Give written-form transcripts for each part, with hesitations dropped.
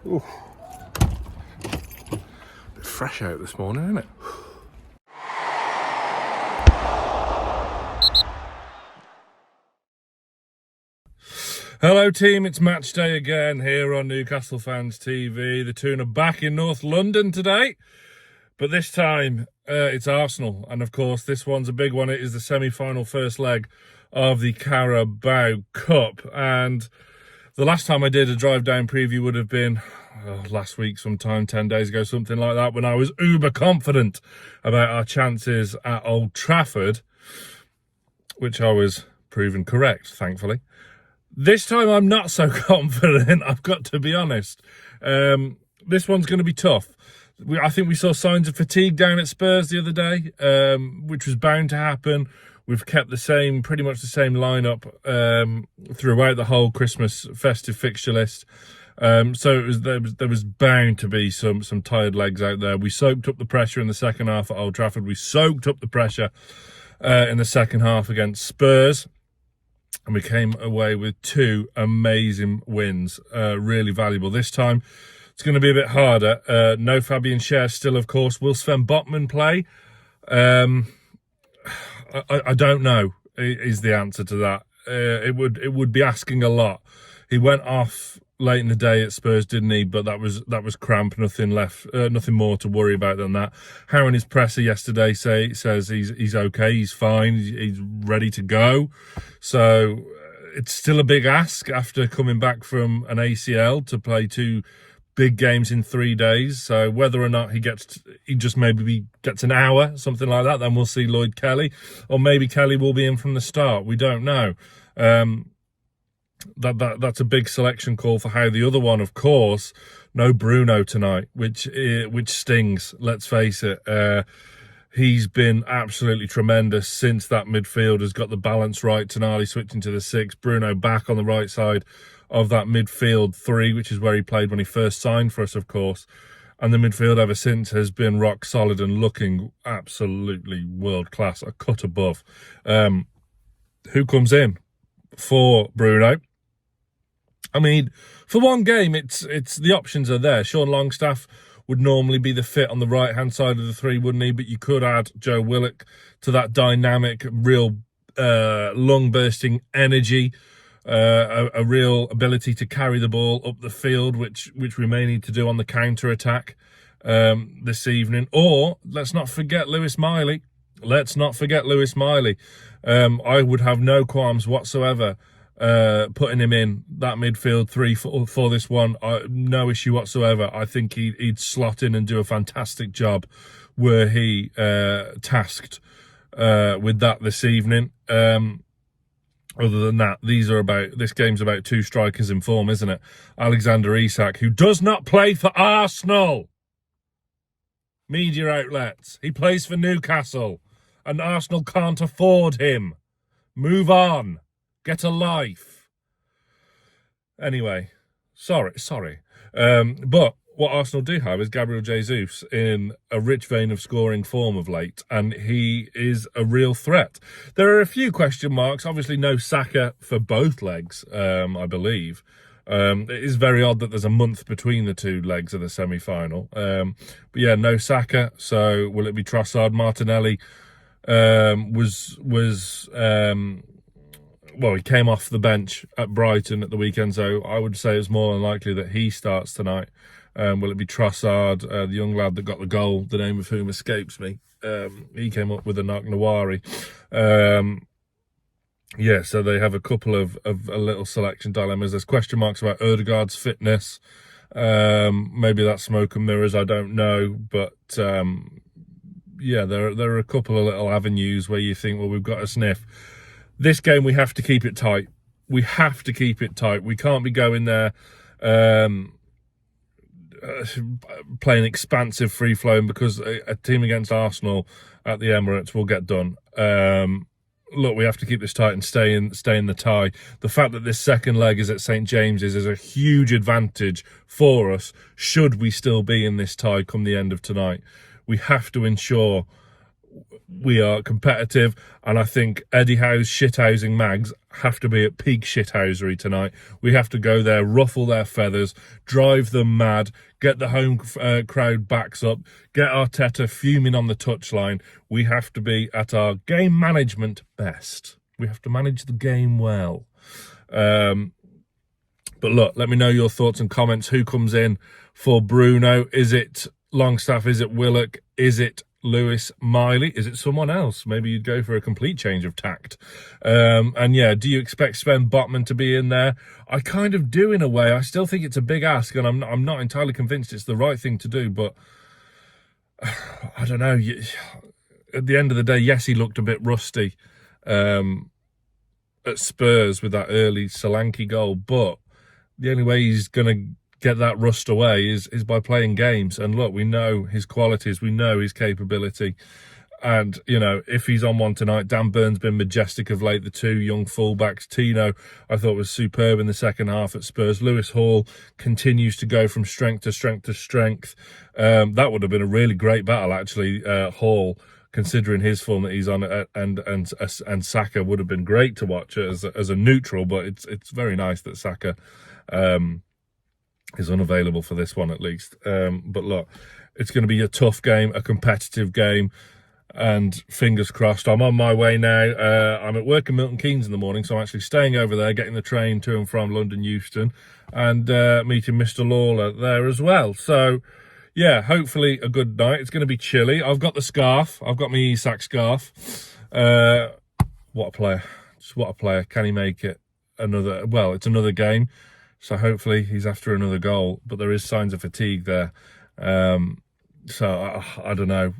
Ooh. Bit fresh out this morning, isn't it? Hello team, it's match day again here on Newcastle Fans TV. The Toon are back in North London today, but this time it's Arsenal, and of course this one's a big one. It is the semi-final first leg of the Carabao Cup, and the last time I did a drive down preview would have been last week sometime, 10 days ago, something like that, when I was uber confident about our chances at Old Trafford, which I was proven correct, thankfully. This time I'm not so confident, I've got to be honest. This one's going to be tough. I think we saw signs of fatigue down at Spurs the other day, which was bound to happen. We've kept pretty much the same lineup throughout the whole Christmas festive fixture list. So there was bound to be some tired legs out there. We soaked up the pressure in the second half at Old Trafford. We soaked up the pressure in the second half against Spurs. And we came away with two amazing wins, really valuable. This time, it's going to be a bit harder. No Fabian Schar still, of course. Will Sven Botman play? I don't know, is the answer to that. It would be asking a lot. He went off late in the day at Spurs, didn't he? But that was cramp, nothing more to worry about than that. How in his presser yesterday says he's okay, he's fine, he's ready to go. So it's still a big ask after coming back from an ACL to play two big games in 3 days. So whether or not he just maybe gets an hour, something like that, then we'll see Lloyd Kelly, or maybe Kelly will be in from the start. We don't know. That's a big selection call for how the other one, of course, no Bruno tonight, which stings, let's face it. He's been absolutely tremendous since that midfield has got the balance right. Tonali switching to the 6, Bruno back on the right side of that midfield 3, which is where he played when he first signed for us, of course. And the midfield ever since has been rock solid and looking absolutely world class, a cut above. Who comes in for Bruno? I mean, for one game, it's the options are there. Sean Longstaff would normally be the fit on the right-hand side of the 3, wouldn't he? But you could add Joe Willock to that dynamic, real lung-bursting energy, a real ability to carry the ball up the field, which we may need to do on the counter-attack this evening. Or, let's not forget Lewis Miley. I would have no qualms whatsoever putting him in that midfield 3 for this one. No issue whatsoever. I think he'd slot in and do a fantastic job were he tasked with that this evening. Other than that, this game's about two strikers in form, isn't it? Alexander Isak, who does not play for Arsenal. Media outlets. He plays for Newcastle, and Arsenal can't afford him. Move on. Get a life. Anyway, sorry. But what Arsenal do have is Gabriel Jesus in a rich vein of scoring form of late, and he is a real threat. There are a few question marks. Obviously, no Saka for both legs, I believe. It is very odd that there's a month between the two legs of the semi-final. But yeah, no Saka. So will it be Trossard? Martinelli well, he came off the bench at Brighton at the weekend, so I would say it's more than likely that he starts tonight. Will it be Trossard, the young lad that got the goal, the name of whom escapes me? He came up with a Nawari. Yeah, so they have a couple of a little selection dilemmas. There's question marks about Odergaard's fitness. Maybe that's smoke and mirrors, I don't know. But yeah, there are a couple of little avenues where you think, well, we've got a sniff. This game, we have to keep it tight. We have to keep it tight. We can't be going there playing expansive free-flowing, because a team against Arsenal at the Emirates will get done. Look, we have to keep this tight and stay in the tie. The fact that this second leg is at St James's is a huge advantage for us, should we still be in this tie come the end of tonight. We have to ensure we are competitive, and I think Eddie Howe's shithousing mags have to be at peak shithousery tonight. We have to go there, ruffle their feathers, drive them mad, get the home crowd backs up, get Arteta fuming on the touchline. We have to be at our game management best. We have to manage the game well. But look, let me know your thoughts and comments. Who comes in for Bruno? Is it Longstaff? Is it Willock? Is it Lewis, Miley? Is it someone else? Maybe you'd go for a complete change of tact. And yeah, do you expect Sven Botman to be in there? I kind of do in a way. I still think it's a big ask, and I'm not entirely convinced it's the right thing to do, but I don't know. At the end of the day, yes, he looked a bit rusty at Spurs with that early Solanke goal, but the only way he's going to get that rust away is by playing games. And look, we know his qualities, we know his capability, and you know, if he's on one tonight. Dan Burn's been majestic of late. The two young fullbacks, Tino I thought was superb in the second half at Spurs. Lewis Hall continues to go from strength to strength to strength. That would have been a really great battle actually, Hall, considering his form that he's on, and Saka would have been great to watch as a neutral, but it's very nice that Saka is unavailable for this one at least. But look, it's going to be a tough game, a competitive game, and fingers crossed. I'm on my way now. I'm at work in Milton Keynes in the morning, so I'm actually staying over there, getting the train to and from London Euston, and meeting Mr. Lawler there as well. So yeah, hopefully a good night. It's going to be chilly. I've got the scarf. I've got my Isak scarf. What a player. Just what a player. Can he make it another? Well, it's another game, so hopefully he's after another goal, but there is signs of fatigue there. So I don't know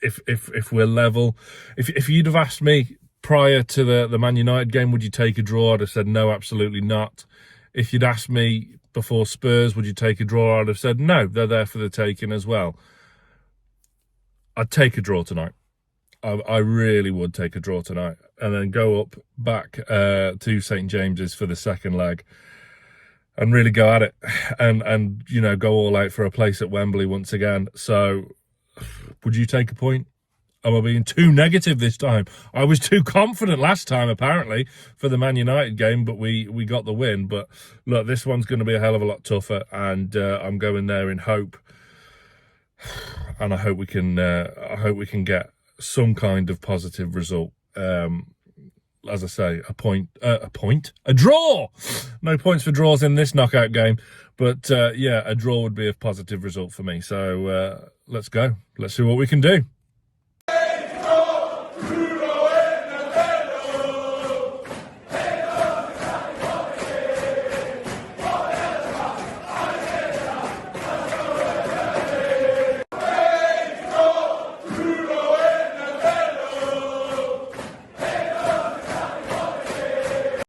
if we're level. If you'd have asked me prior to the Man United game, would you take a draw? I'd have said no, absolutely not. If you'd asked me before Spurs, would you take a draw? I'd have said no, they're there for the taking as well. I'd take a draw tonight. I really would take a draw tonight, and then go up back to St James's for the second leg and really go at it, and you know, go all out for a place at Wembley once again. So would you take a point? Am I being too negative this time? I was too confident last time, apparently, for the Man United game, but we got the win. But look, this one's going to be a hell of a lot tougher, and I'm going there in hope, and I hope we can get some kind of positive result. As I say, a draw. No points for draws in this knockout game, but yeah, a draw would be a positive result for me. So let's go. Let's see what we can do.